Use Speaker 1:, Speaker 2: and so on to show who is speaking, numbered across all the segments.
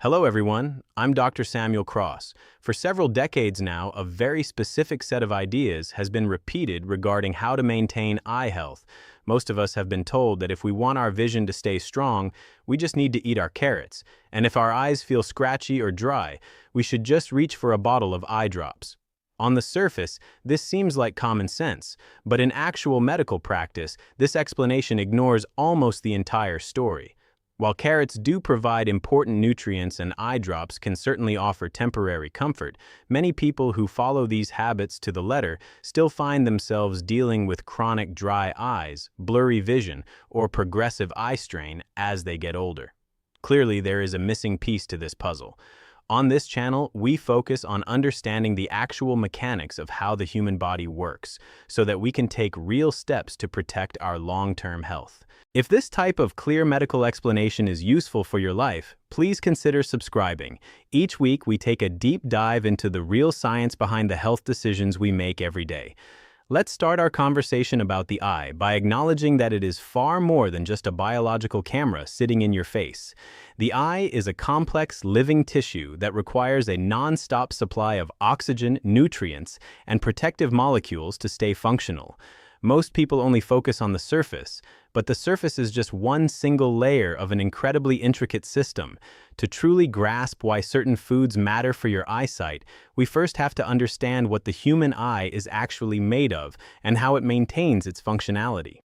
Speaker 1: Hello everyone, I'm Dr. Samuel Cross. For several decades now, a very specific set of ideas has been repeated regarding how to maintain eye health. Most of us have been told that if we want our vision to stay strong, we just need to eat our carrots. And if our eyes feel scratchy or dry, we should just reach for a bottle of eye drops. On the surface, this seems like common sense, but in actual medical practice, this explanation ignores almost the entire story. While carrots do provide important nutrients and eye drops can certainly offer temporary comfort, many people who follow these habits to the letter still find themselves dealing with chronic dry eyes, blurry vision, or progressive eye strain as they get older. Clearly, there is a missing piece to this puzzle. On this channel, we focus on understanding the actual mechanics of how the human body works, so that we can take real steps to protect our long-term health. If this type of clear medical explanation is useful for your life, please consider subscribing. Each week, we take a deep dive into the real science behind the health decisions we make every day. Let's start our conversation about the eye by acknowledging that it is far more than just a biological camera sitting in your face. The eye is a complex, living tissue that requires a non-stop supply of oxygen, nutrients, and protective molecules to stay functional. Most people only focus on the surface, but the surface is just one single layer of an incredibly intricate system. To truly grasp why certain foods matter for your eyesight, we first have to understand what the human eye is actually made of and how it maintains its functionality.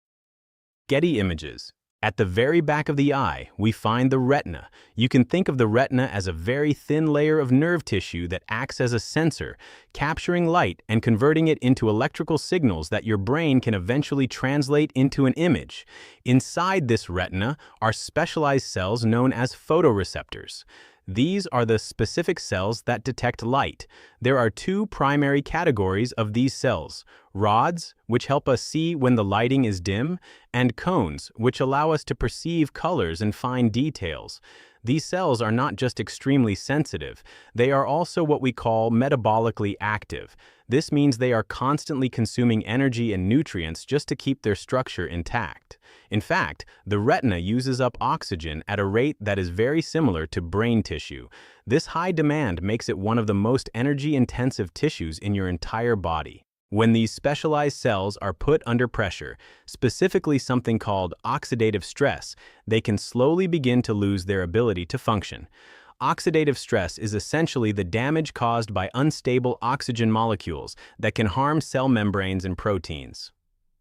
Speaker 1: Getty images. At the very back of the eye, we find the retina. You can think of the retina as a very thin layer of nerve tissue that acts as a sensor, capturing light and converting it into electrical signals that your brain can eventually translate into an image. Inside this retina are specialized cells known as photoreceptors. These are the specific cells that detect light. There are two primary categories of these cells: rods, which help us see when the lighting is dim, and cones, which allow us to perceive colors and fine details. These cells are not just extremely sensitive, they are also what we call metabolically active. This means they are constantly consuming energy and nutrients just to keep their structure intact. In fact, the retina uses up oxygen at a rate that is very similar to brain tissue. This high demand makes it one of the most energy-intensive tissues in your entire body. When these specialized cells are put under pressure, specifically something called oxidative stress, they can slowly begin to lose their ability to function. Oxidative stress is essentially the damage caused by unstable oxygen molecules that can harm cell membranes and proteins.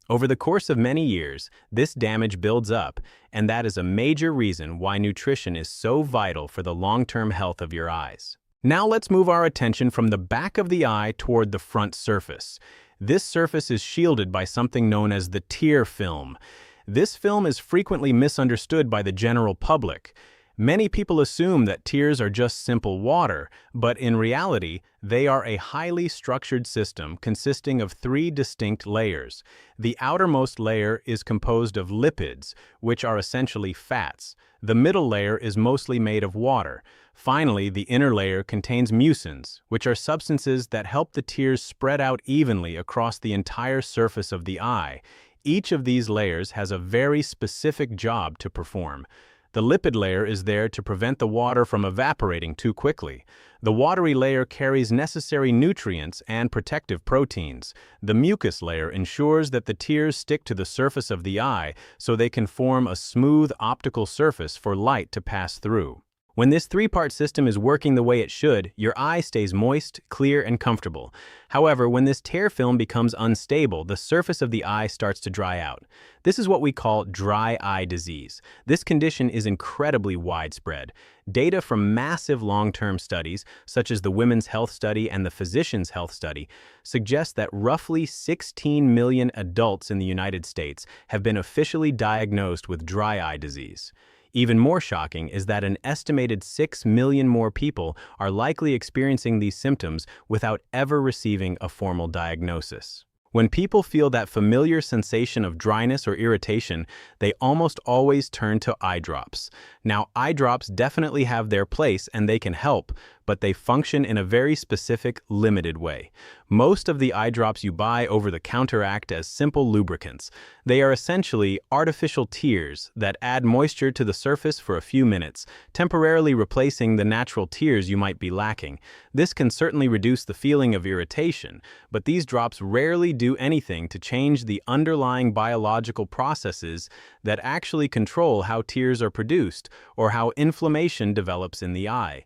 Speaker 1: Over the course of many years, this damage builds up, and that is a major reason why nutrition is so vital for the long-term health of your eyes. Now let's move our attention from the back of the eye toward the front surface. This surface is shielded by something known as the tear film. This film is frequently misunderstood by the general public. Many people assume that tears are just simple water, but in reality, they are a highly structured system consisting of three distinct layers. The outermost layer is composed of lipids, which are essentially fats. The middle layer is mostly made of water. Finally, the inner layer contains mucins, which are substances that help the tears spread out evenly across the entire surface of the eye. Each of these layers has a very specific job to perform. The lipid layer is there to prevent the water from evaporating too quickly. The watery layer carries necessary nutrients and protective proteins. The mucus layer ensures that the tears stick to the surface of the eye so they can form a smooth optical surface for light to pass through. When this three-part system is working the way it should, your eye stays moist, clear, and comfortable. However, when this tear film becomes unstable, the surface of the eye starts to dry out. This is what we call dry eye disease. This condition is incredibly widespread. Data from massive long-term studies, such as the Women's Health Study and the Physicians' Health Study, suggest that roughly 16 million adults in the United States have been officially diagnosed with dry eye disease. Even more shocking is that an estimated 6 million more people are likely experiencing these symptoms without ever receiving a formal diagnosis. When people feel that familiar sensation of dryness or irritation, they almost always turn to eye drops. Now, eye drops definitely have their place and they can help, but they function in a very specific, limited way. Most of the eye drops you buy over the counter act as simple lubricants. They are essentially artificial tears that add moisture to the surface for a few minutes, temporarily replacing the natural tears you might be lacking. This can certainly reduce the feeling of irritation, but these drops rarely do anything to change the underlying biological processes that actually control how tears are produced or how inflammation develops in the eye.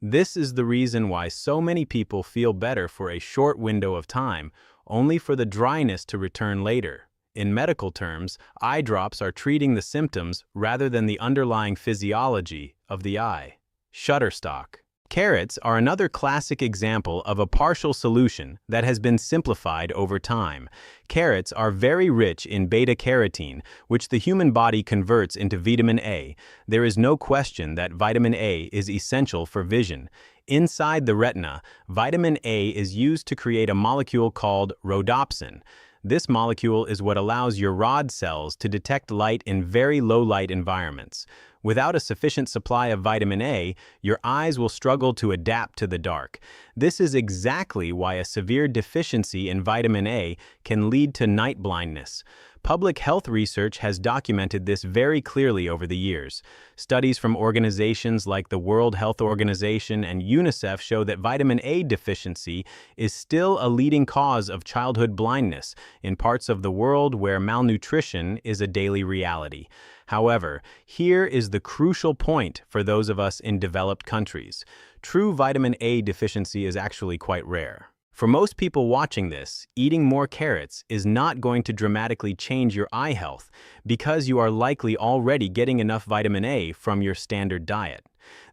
Speaker 1: This is the reason why so many people feel better for a short window of time, only for the dryness to return later. In medical terms, eye drops are treating the symptoms rather than the underlying physiology of the eye. Shutterstock. Carrots are another classic example of a partial solution that has been simplified over time. Carrots are very rich in beta-carotene, which the human body converts into vitamin A. There is no question that vitamin A is essential for vision. Inside the retina, vitamin A is used to create a molecule called rhodopsin. This molecule is what allows your rod cells to detect light in very low-light environments. Without a sufficient supply of vitamin A, your eyes will struggle to adapt to the dark. This is exactly why a severe deficiency in vitamin A can lead to night blindness. Public health research has documented this very clearly over the years. Studies from organizations like the World Health Organization and UNICEF show that vitamin A deficiency is still a leading cause of childhood blindness in parts of the world where malnutrition is a daily reality. However, here is the crucial point for those of us in developed countries. True vitamin A deficiency is actually quite rare. For most people watching this, eating more carrots is not going to dramatically change your eye health because you are likely already getting enough vitamin A from your standard diet.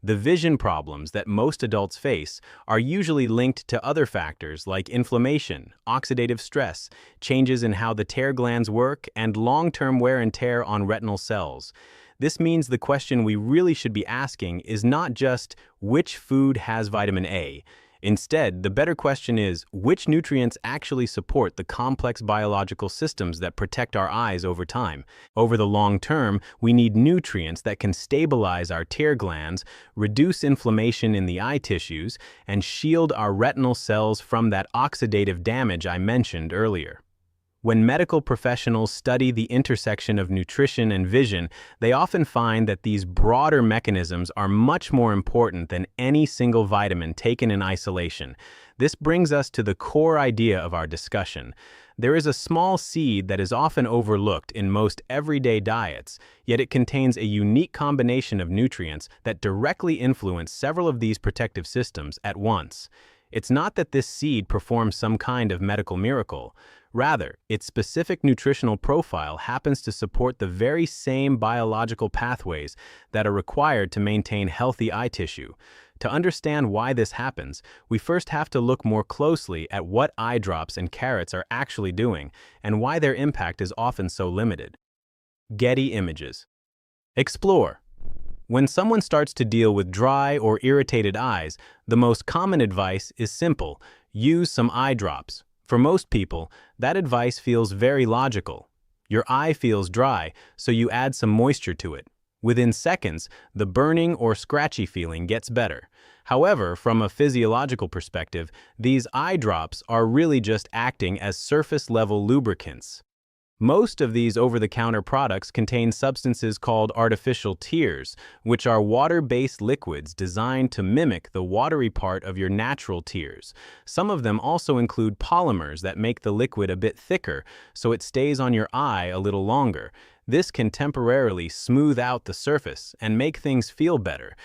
Speaker 1: The vision problems that most adults face are usually linked to other factors like inflammation, oxidative stress, changes in how the tear glands work, and long-term wear and tear on retinal cells. This means the question we really should be asking is not just which food has vitamin A. Instead, the better question is, which nutrients actually support the complex biological systems that protect our eyes over time? Over the long term, we need nutrients that can stabilize our tear glands, reduce inflammation in the eye tissues, and shield our retinal cells from that oxidative damage I mentioned earlier. When medical professionals study the intersection of nutrition and vision, they often find that these broader mechanisms are much more important than any single vitamin taken in isolation. This brings us to the core idea of our discussion. There is a small seed that is often overlooked in most everyday diets, yet it contains a unique combination of nutrients that directly influence several of these protective systems at once. It's not that this seed performs some kind of medical miracle. Rather, its specific nutritional profile happens to support the very same biological pathways that are required to maintain healthy eye tissue. To understand why this happens, we first have to look more closely at what eye drops and carrots are actually doing and why their impact is often so limited. Getty Images. Explore. When someone starts to deal with dry or irritated eyes, the most common advice is simple: use some eye drops. For most people, that advice feels very logical. Your eye feels dry, so you add some moisture to it. Within seconds, the burning or scratchy feeling gets better. However, from a physiological perspective, these eye drops are really just acting as surface-level lubricants. Most of these over-the-counter products contain substances called artificial tears, which are water-based liquids designed to mimic the watery part of your natural tears. Some of them also include polymers that make the liquid a bit thicker, so it stays on your eye a little longer. This can temporarily smooth out the surface and make things feel better.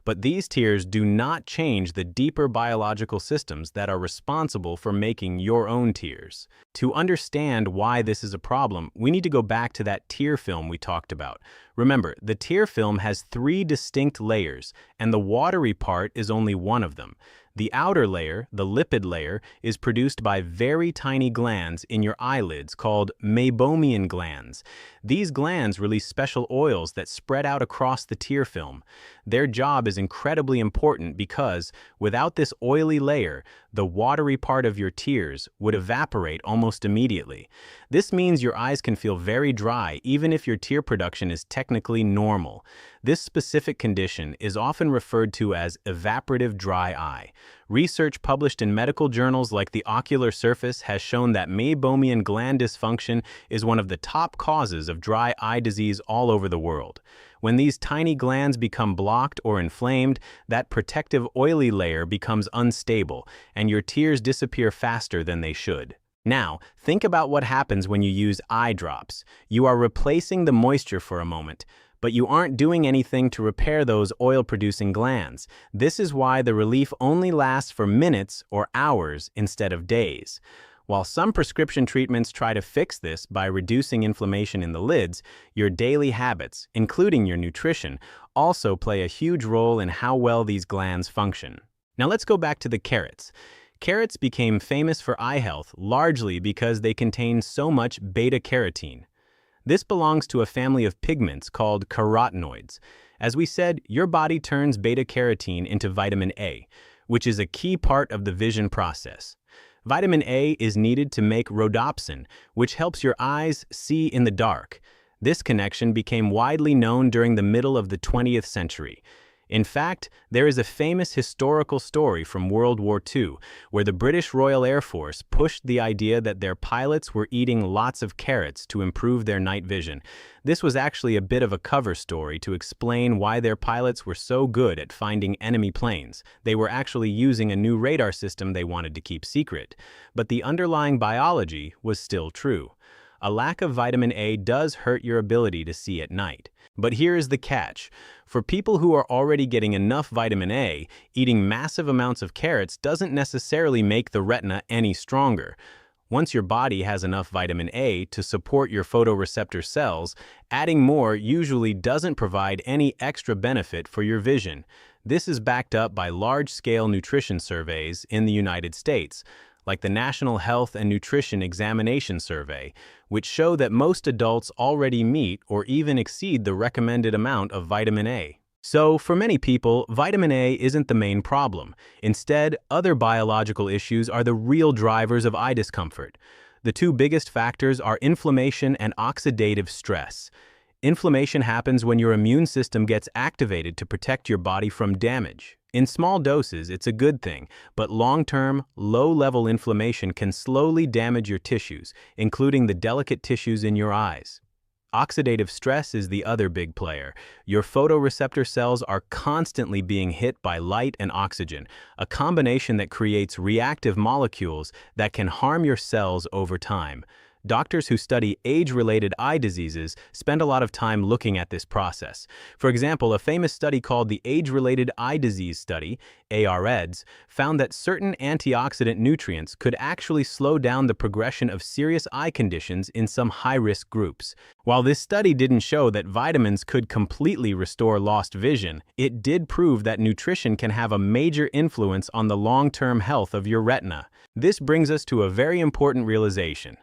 Speaker 1: But these tears do not change the deeper biological systems that are responsible for making your own tears. To understand why this is a problem, we need to go back to that tear film we talked about. Remember, the tear film has 3 distinct layers, and the watery part is only one of them. The outer layer, the lipid layer, is produced by very tiny glands in your eyelids called meibomian glands. These glands release special oils that spread out across the tear film. Their job is incredibly important because, without this oily layer, the watery part of your tears would evaporate almost immediately. This means your eyes can feel very dry even if your tear production is technically normal. This specific condition is often referred to as evaporative dry eye. Research published in medical journals like The Ocular Surface has shown that meibomian gland dysfunction is one of the top causes of dry eye disease all over the world. When these tiny glands become blocked or inflamed, that protective oily layer becomes unstable, and your tears disappear faster than they should. Now, think about what happens when you use eye drops. You are replacing the moisture for a moment, but you aren't doing anything to repair those oil-producing glands. This is why the relief only lasts for minutes or hours instead of days. While some prescription treatments try to fix this by reducing inflammation in the lids, your daily habits, including your nutrition, also play a huge role in how well these glands function. Now let's go back to the carrots. Carrots became famous for eye health largely because they contain so much beta-carotene. This belongs to a family of pigments called carotenoids. As we said, your body turns beta-carotene into vitamin A, which is a key part of the vision process. Vitamin A is needed to make rhodopsin, which helps your eyes see in the dark. This connection became widely known during the middle of the 20th century. In fact, there is a famous historical story from World War II where the British Royal Air Force pushed the idea that their pilots were eating lots of carrots to improve their night vision. This was actually a bit of a cover story to explain why their pilots were so good at finding enemy planes. They were actually using a new radar system they wanted to keep secret. But the underlying biology was still true. A lack of vitamin A does hurt your ability to see at night. But here is the catch. For people who are already getting enough vitamin A, eating massive amounts of carrots doesn't necessarily make the retina any stronger. Once your body has enough vitamin A to support your photoreceptor cells, adding more usually doesn't provide any extra benefit for your vision. This is backed up by large-scale nutrition surveys in the United States, like the National Health and Nutrition Examination Survey, which show that most adults already meet or even exceed the recommended amount of vitamin A. So, for many people, vitamin A isn't the main problem. Instead, other biological issues are the real drivers of eye discomfort. The two biggest factors are inflammation and oxidative stress. Inflammation happens when your immune system gets activated to protect your body from damage. In small doses, it's a good thing, but long-term, low-level inflammation can slowly damage your tissues, including the delicate tissues in your eyes. Oxidative stress is the other big player. Your photoreceptor cells are constantly being hit by light and oxygen, a combination that creates reactive molecules that can harm your cells over time. Doctors who study age-related eye diseases spend a lot of time looking at this process. For example, a famous study called the Age-Related Eye Disease Study, AREDS, found that certain antioxidant nutrients could actually slow down the progression of serious eye conditions in some high-risk groups. While this study didn't show that vitamins could completely restore lost vision, it did prove that nutrition can have a major influence on the long-term health of your retina. This brings us to a very important realization.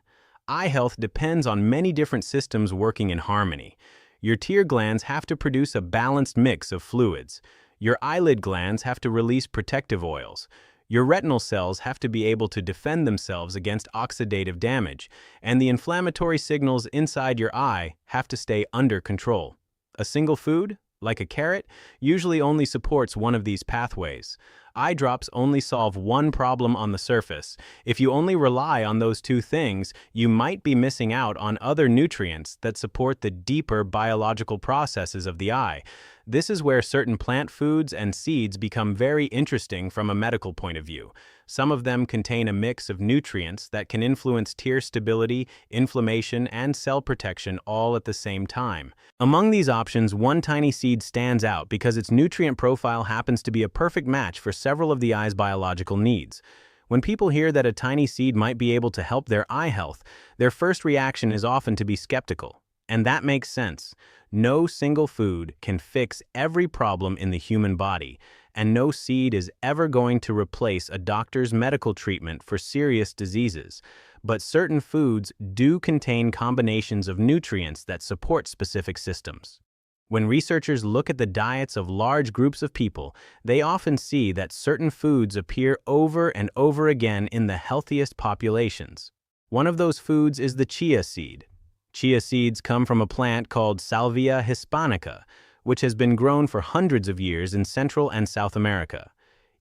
Speaker 1: Eye health depends on many different systems working in harmony. Your tear glands have to produce a balanced mix of fluids. Your eyelid glands have to release protective oils. Your retinal cells have to be able to defend themselves against oxidative damage, and the inflammatory signals inside your eye have to stay under control. A single food, like a carrot, usually only supports one of these pathways. Eye drops only solve one problem on the surface. If you only rely on those two things, you might be missing out on other nutrients that support the deeper biological processes of the eye. This is where certain plant foods and seeds become very interesting from a medical point of view. Some of them contain a mix of nutrients that can influence tear stability, inflammation, and cell protection all at the same time. Among these options, one tiny seed stands out because its nutrient profile happens to be a perfect match for several of the eye's biological needs. When people hear that a tiny seed might be able to help their eye health, their first reaction is often to be skeptical. And that makes sense. No single food can fix every problem in the human body, and no seed is ever going to replace a doctor's medical treatment for serious diseases. But certain foods do contain combinations of nutrients that support specific systems. When researchers look at the diets of large groups of people, they often see that certain foods appear over and over again in the healthiest populations. One of those foods is the chia seed. Chia seeds come from a plant called Salvia hispanica, which has been grown for hundreds of years in Central and South America.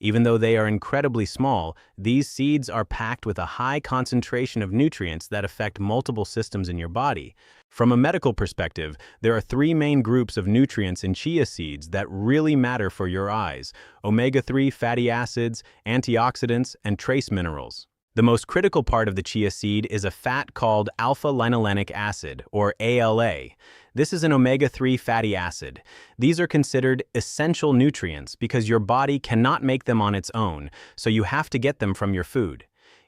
Speaker 1: Even though they are incredibly small, these seeds are packed with a high concentration of nutrients that affect multiple systems in your body. From a medical perspective, there are three main groups of nutrients in chia seeds that really matter for your eyes: omega-3 fatty acids, antioxidants, and trace minerals. The most critical part of the chia seed is a fat called alpha-linolenic acid, or ALA. This is an omega-3 fatty acid. These are considered essential nutrients because your body cannot make them on its own, so you have to get them from your food.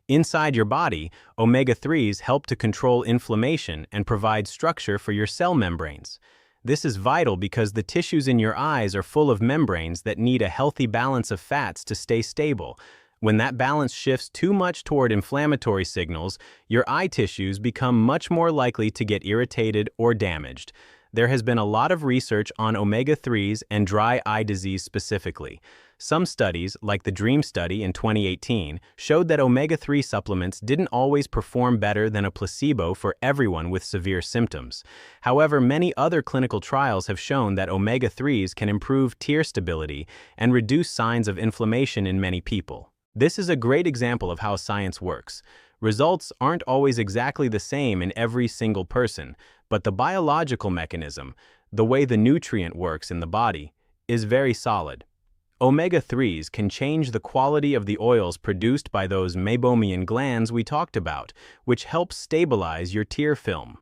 Speaker 1: Inside your body, omega-3s help to control inflammation and provide structure for your cell membranes. This is vital because the tissues in your eyes are full of membranes that need a healthy balance of fats to stay stable. When that balance shifts too much toward inflammatory signals, your eye tissues become much more likely to get irritated or damaged. There has been a lot of research on omega-3s and dry eye disease specifically. Some studies, like the DREAM study in 2018, showed that omega-3 supplements didn't always perform better than a placebo for everyone with severe symptoms. However, many other clinical trials have shown that omega-3s can improve tear stability and reduce signs of inflammation in many people. This is a great example of how science works. Results aren't always exactly the same in every single person, but the biological mechanism, the way the nutrient works in the body, is very solid. Omega-3s can change the quality of the oils produced by those meibomian glands we talked about, which help stabilize your tear film.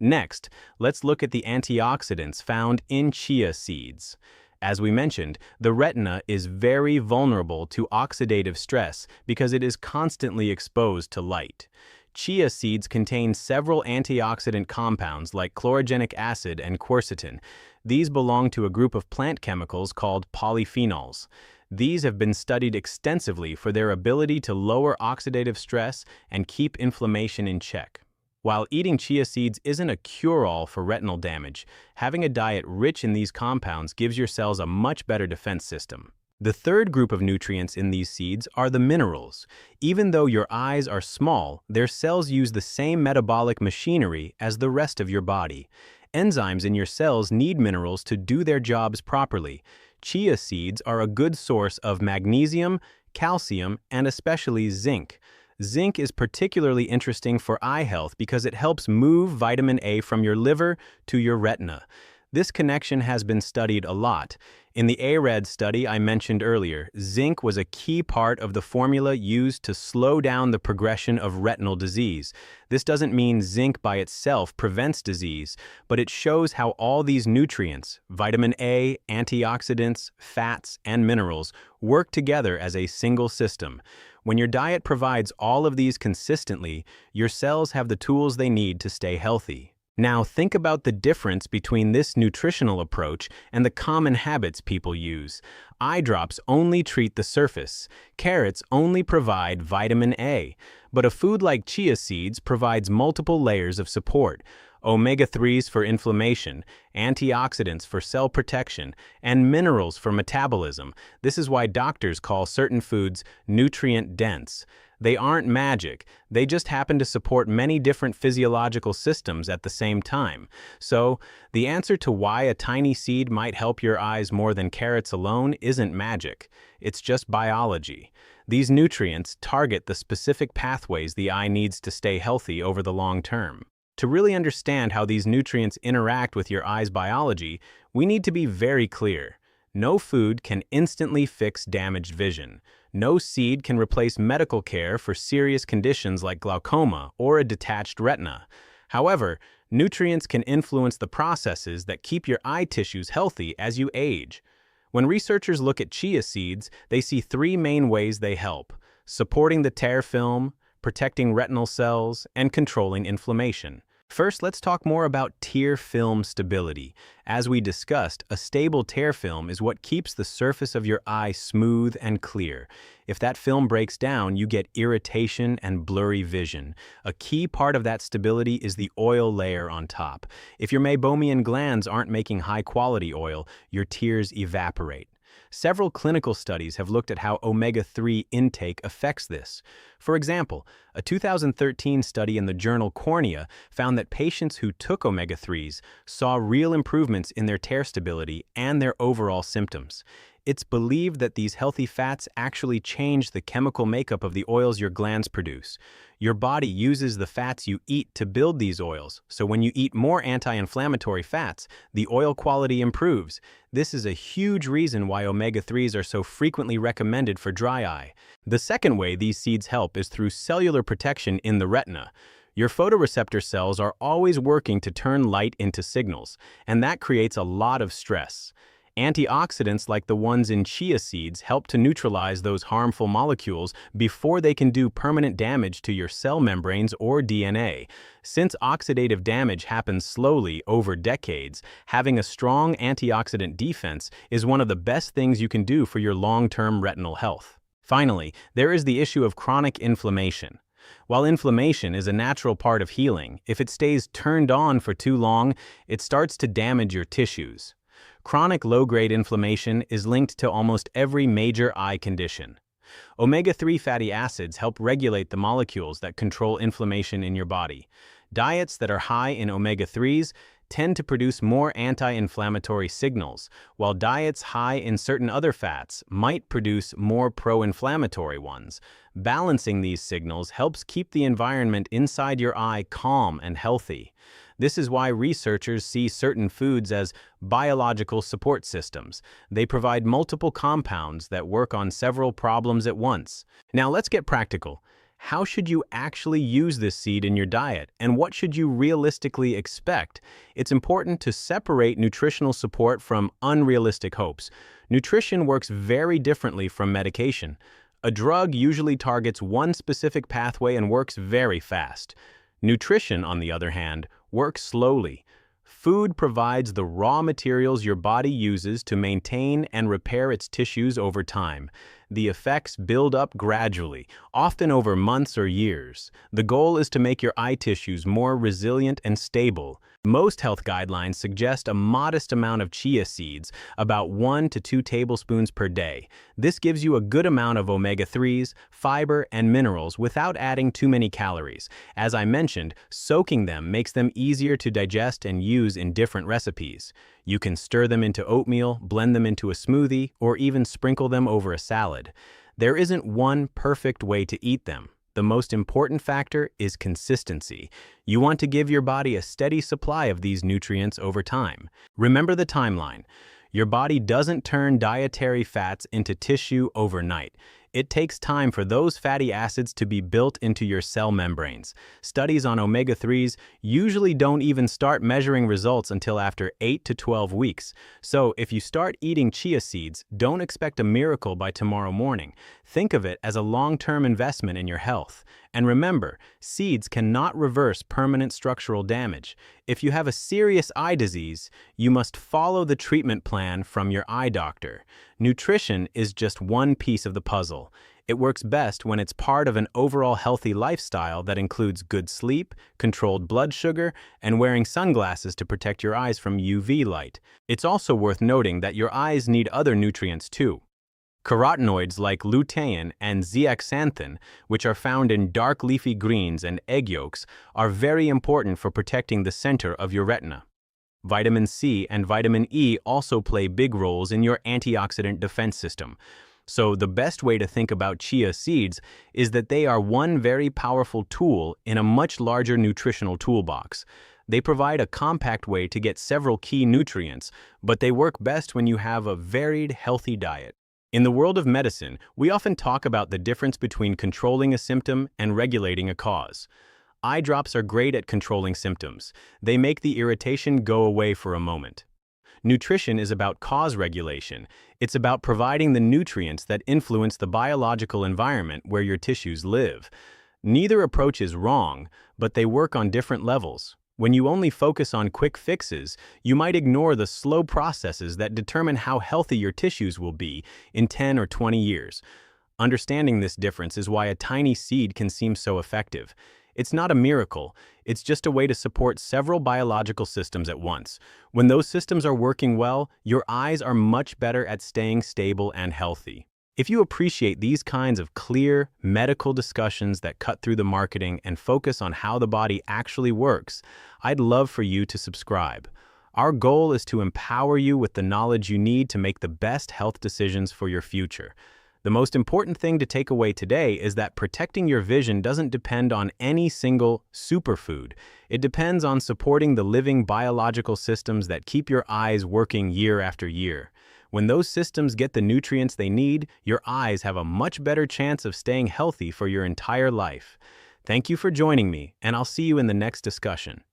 Speaker 1: Next, let's look at the antioxidants found in chia seeds. As we mentioned, the retina is very vulnerable to oxidative stress because it is constantly exposed to light. Chia seeds contain several antioxidant compounds like chlorogenic acid and quercetin. These belong to a group of plant chemicals called polyphenols. These have been studied extensively for their ability to lower oxidative stress and keep inflammation in check. While eating chia seeds isn't a cure-all for retinal damage, having a diet rich in these compounds gives your cells a much better defense system. The third group of nutrients in these seeds are the minerals. Even though your eyes are small, their cells use the same metabolic machinery as the rest of your body. Enzymes in your cells need minerals to do their jobs properly. Chia seeds are a good source of magnesium, calcium, and especially zinc. Zinc is particularly interesting for eye health because it helps move vitamin A from your liver to your retina. This connection has been studied a lot. In the ARED study I mentioned earlier, zinc was a key part of the formula used to slow down the progression of retinal disease. This doesn't mean zinc by itself prevents disease, but it shows how all these nutrients, vitamin A, antioxidants, fats, and minerals, work together as a single system. When your diet provides all of these consistently, your cells have the tools they need to stay healthy. Now think about the difference between this nutritional approach and the common habits people use. Eye drops only treat the surface. Carrots only provide vitamin A. But a food like chia seeds provides multiple layers of support. Omega-3s for inflammation, antioxidants for cell protection, and minerals for metabolism. This is why doctors call certain foods nutrient-dense. They aren't magic, they just happen to support many different physiological systems at the same time. So, the answer to why a tiny seed might help your eyes more than carrots alone isn't magic. It's just biology. These nutrients target the specific pathways the eye needs to stay healthy over the long term. To really understand how these nutrients interact with your eye's biology, we need to be very clear. No food can instantly fix damaged vision. No seed can replace medical care for serious conditions like glaucoma or a detached retina. However, nutrients can influence the processes that keep your eye tissues healthy as you age. When researchers look at chia seeds, they see three main ways they help: supporting the tear film, protecting retinal cells, and controlling inflammation. First, let's talk more about tear film stability. As we discussed, a stable tear film is what keeps the surface of your eye smooth and clear. If that film breaks down, you get irritation and blurry vision. A key part of that stability is the oil layer on top. If your meibomian glands aren't making high-quality oil, your tears evaporate. Several clinical studies have looked at how omega-3 intake affects this. For example, a 2013 study in the journal Cornea found that patients who took omega-3s saw real improvements in their tear stability and their overall symptoms. It's believed that these healthy fats actually change the chemical makeup of the oils your glands produce. Your body uses the fats you eat to build these oils, so when you eat more anti-inflammatory fats, the oil quality improves. This is a huge reason why omega-3s are so frequently recommended for dry eye. The second way these seeds help is through cellular protection in the retina. Your photoreceptor cells are always working to turn light into signals, and that creates a lot of stress. Antioxidants like the ones in chia seeds help to neutralize those harmful molecules before they can do permanent damage to your cell membranes or DNA. Since oxidative damage happens slowly over decades, having a strong antioxidant defense is one of the best things you can do for your long-term retinal health. Finally, there is the issue of chronic inflammation. While inflammation is a natural part of healing, if it stays turned on for too long, it starts to damage your tissues. Chronic low-grade inflammation is linked to almost every major eye condition. Omega-3 fatty acids help regulate the molecules that control inflammation in your body. Diets that are high in omega-3s tend to produce more anti-inflammatory signals, while diets high in certain other fats might produce more pro-inflammatory ones. Balancing these signals helps keep the environment inside your eye calm and healthy. This is why researchers see certain foods as biological support systems. They provide multiple compounds that work on several problems at once. Now let's get practical. How should you actually use this seed in your diet, and what should you realistically expect? It's important to separate nutritional support from unrealistic hopes. Nutrition works very differently from medication. A drug usually targets one specific pathway and works very fast. Nutrition, on the other hand, works slowly. Food provides the raw materials your body uses to maintain and repair its tissues over time. The effects build up gradually, often over months or years. The goal is to make your eye tissues more resilient and stable. Most health guidelines suggest a modest amount of chia seeds, about 1 to 2 tablespoons per day. This gives you a good amount of omega-3s, fiber, and minerals without adding too many calories. As I mentioned, soaking them makes them easier to digest and use in different recipes. You can stir them into oatmeal, blend them into a smoothie, or even sprinkle them over a salad. There isn't one perfect way to eat them. The most important factor is consistency. You want to give your body a steady supply of these nutrients over time. Remember the timeline. Your body doesn't turn dietary fats into tissue overnight. It takes time for those fatty acids to be built into your cell membranes. Studies on omega-3s usually don't even start measuring results until after 8 to 12 weeks. So if you start eating chia seeds, don't expect a miracle by tomorrow morning. Think of it as a long-term investment in your health. And remember, seeds cannot reverse permanent structural damage. If you have a serious eye disease, you must follow the treatment plan from your eye doctor. Nutrition is just one piece of the puzzle. It works best when it's part of an overall healthy lifestyle that includes good sleep, controlled blood sugar, and wearing sunglasses to protect your eyes from UV light. It's also worth noting that your eyes need other nutrients too. Carotenoids like lutein and zeaxanthin, which are found in dark leafy greens and egg yolks, are very important for protecting the center of your retina. Vitamin C and vitamin E also play big roles in your antioxidant defense system. So the best way to think about chia seeds is that they are one very powerful tool in a much larger nutritional toolbox. They provide a compact way to get several key nutrients, but they work best when you have a varied, healthy diet. In the world of medicine, we often talk about the difference between controlling a symptom and regulating a cause. Eye drops are great at controlling symptoms. They make the irritation go away for a moment. Nutrition is about cause regulation. It's about providing the nutrients that influence the biological environment where your tissues live. Neither approach is wrong, but they work on different levels. When you only focus on quick fixes, you might ignore the slow processes that determine how healthy your tissues will be in 10 or 20 years. Understanding this difference is why a tiny seed can seem so effective. It's not a miracle, it's just a way to support several biological systems at once. When those systems are working well, your eyes are much better at staying stable and healthy. If you appreciate these kinds of clear, medical discussions that cut through the marketing and focus on how the body actually works, I'd love for you to subscribe. Our goal is to empower you with the knowledge you need to make the best health decisions for your future. The most important thing to take away today is that protecting your vision doesn't depend on any single superfood. It depends on supporting the living biological systems that keep your eyes working year after year. When those systems get the nutrients they need, your eyes have a much better chance of staying healthy for your entire life. Thank you for joining me, and I'll see you in the next discussion.